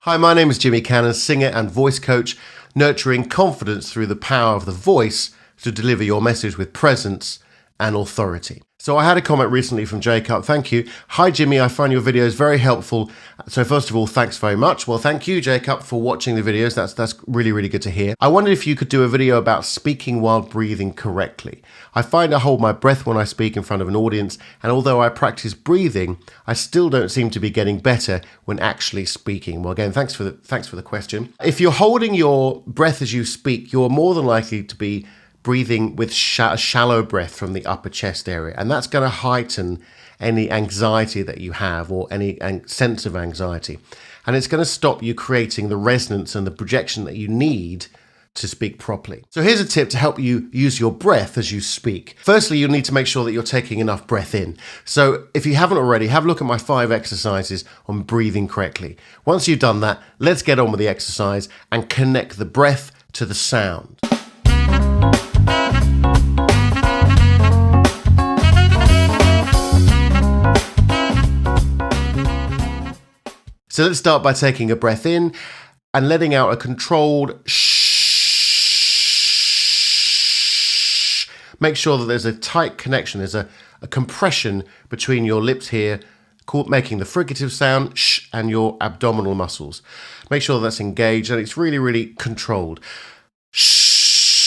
Hi, my name is Jimmy Cannon, singer and voice coach, nurturing confidence through the power of the voice to deliver your message with presence and authority. So I had a comment recently from Jacob. Thank you. Hi, Jimmy. I find your videos very helpful. So first of all, thanks very much. Well, thank you, Jacob, for watching the videos. That's really, really good to hear. I wondered if you could do a video about speaking while breathing correctly. I find I hold my breath when I speak in front of an audience, and although I practice breathing, I still don't seem to be getting better when actually speaking. Well, again, thanks for the question. If you're holding your breath as you speak, you're more than likely to be breathing with shallow breath from the upper chest area, and that's going to heighten any anxiety that you have or any sense of anxiety, and it's going to stop you creating the resonance and the projection that you need to speak properly. So here's a tip to help you use your breath as you speak. Firstly, you'll need to make sure that you're taking enough breath in. So if you haven't already, have a look at my 5 exercises on breathing correctly. Once you've done that, let's get on with the exercise and connect the breath to the sound. So let's start by taking a breath in and letting out a controlled shh. Make sure that there's a tight connection, there's a compression between your lips here, making the fricative sound shh and your abdominal muscles. Make sure that's engaged and it's really, really controlled. Shh.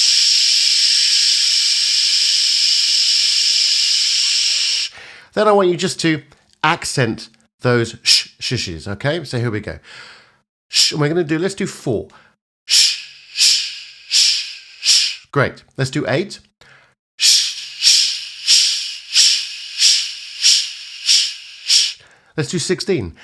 Then I want you just to accent those shushies, okay? So here we go. Shh, and let's do 4. Shh, shh, shh, shh. Great. Let's do 8. Shh, shh, shh, shh, shh. Let's do 16.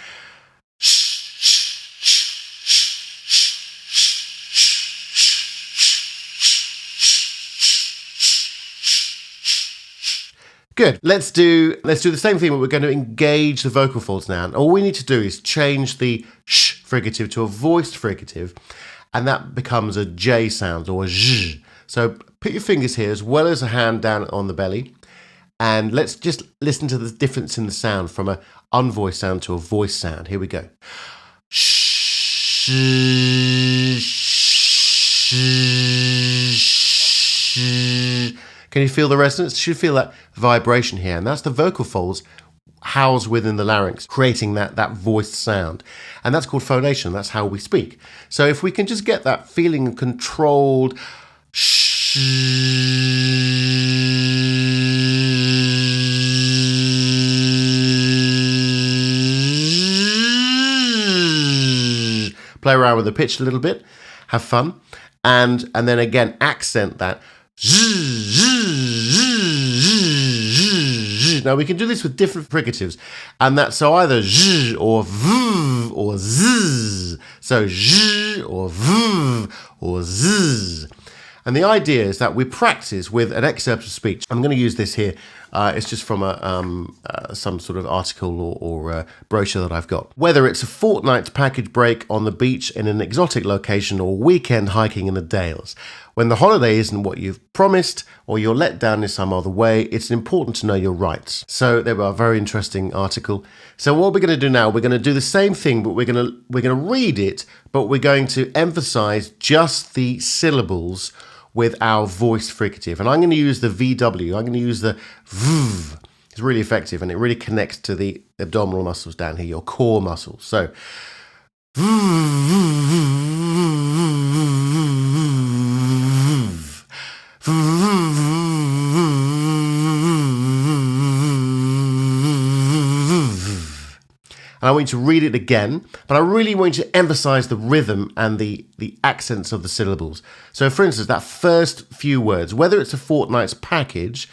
Good. Let's do the same thing, but we're going to engage the vocal folds now. And all we need to do is change the sh fricative to a voiced fricative, and that becomes a J sound or a zh. So put your fingers here as well as a hand down on the belly, and let's just listen to the difference in the sound from an unvoiced sound to a voiced sound. Here we go. Sh, sh, sh. Can you feel the resonance? You should feel that vibration here, and that's the vocal folds housed within the larynx, creating that voiced sound. And that's called phonation. That's how we speak. So if we can just get that feeling of controlled shh, play around with the pitch a little bit, have fun, and then again accent that. Now we can do this with different fricatives, and that's so either zh or v or z. So zh or v or z. And the idea is that we practice with an excerpt of speech. I'm going to use this here. It's just from some sort of article or brochure that I've got. Whether it's a fortnight's package break on the beach in an exotic location or weekend hiking in the Dales, when the holiday isn't what you've promised or you're let down in some other way, it's important to know your rights. So there we are, very interesting article. So what we're going to do now, we're going to do the same thing, but we're going to read it, but we're going to emphasize just the syllables with our voiced fricative. And I'm going to use the VW. I'm going to use the V. It's really effective, and it really connects to the abdominal muscles down here, your core muscles. So, and I want you to read it again, but I really want you to emphasize the rhythm and the accents of the syllables. So for instance, that first few words, whether it's a fortnight's package,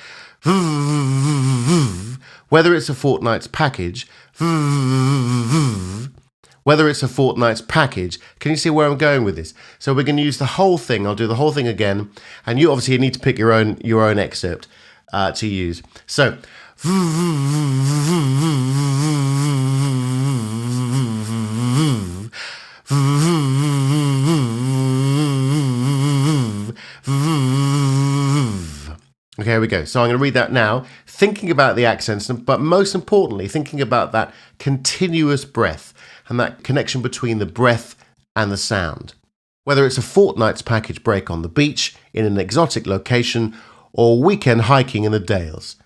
whether it's a fortnight's package, whether it's a fortnight's package. Can you see where I'm going with this? So we're going to use the whole thing. I'll do the whole thing again, and you obviously need to pick your own excerpt to use. So okay, here we go. So I'm going to read that now thinking about the accents, but most importantly, thinking about that continuous breath and that connection between the breath and the sound. Whether it's a fortnight's package break on the beach, in an exotic location, or weekend hiking in the Dales.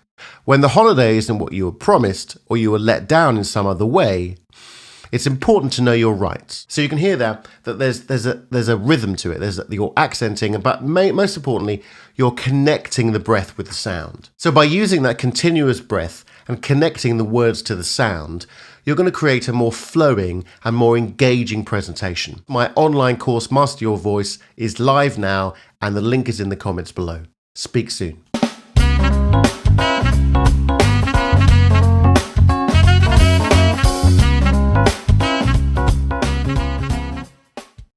When the holiday isn't what you were promised, or you were let down in some other way, it's important to know your rights. So you can hear there that there's a rhythm to it. You're accenting, but most importantly, you're connecting the breath with the sound. So by using that continuous breath and connecting the words to the sound, you're going to create a more flowing and more engaging presentation. My online course, Master Your Voice, is live now, and the link is in the comments below. Speak soon.